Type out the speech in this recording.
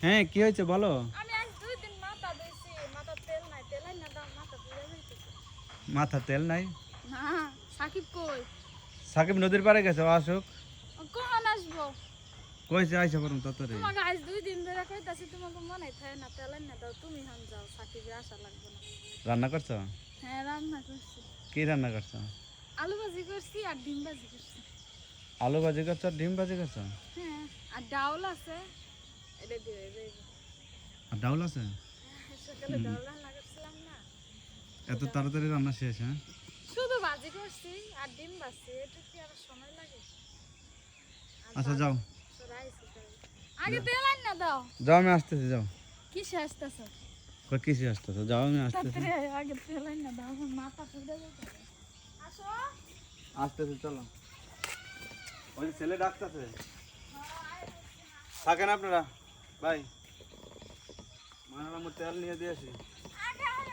হ্যাঁ কি হয়েছে বলো। আমি আজ 2 দিন মাথা ধুইছি, মাথা তেল নাই, তেল আইনা দাও, মাথা পুড়ে যাইতেছে। মাথা তেল নাই? না, সাকিব কই? সাকিব নদীর পাড়ে গেছে, ও আসুক। ও কখন আসবো? কইছে আইসা পড়ুন তাড়াতাড়ি। তোমাকে আজ 2 দিন ধরে কইতাছি, তোমাকে মনে থাকে না, তেল আইনা দাও, তুমি হন যাও, সাকিবের আশা লাগবে না। রান্না করছো? হ্যাঁ, রান্না করছি। কি রান্না করছো? আলু ভাজি করছি আর ডিম ভাজি করছি। আলু ভাজি করছো আর ডিম ভাজি করছো? হ্যাঁ, আর ডাউল আছে, এটা দিয়ে যাইবে। আর ডাউল আছে? সকালে ডাউল রান্না করছিলাম না, এত তাড়াতাড়ি রান্না শেষ? হ্যাঁ শুধু ভাজি করছি আর ডিম ভাজছি, এটা কি আর সময় লাগে? আচ্ছা যাও রাইছি তাই। আগে তেল আইনা দাও। যাও, আমি আসতেছি, যাও। কিসে আসতেছো? কই কিসে আসতেছো? যাও, আমি আসতেছি। তাড়াতাড়ি আগে তেল আইনা দাও, আমার মাথা পুড়ে যাইতেছে। আসো। আসতেছি, চলো। ওই যে ছেলে ডাকতেছে, থাকেন আপনারা। বাই, মানার তেল নিয়ে দিয়ে আসি। আগে আগে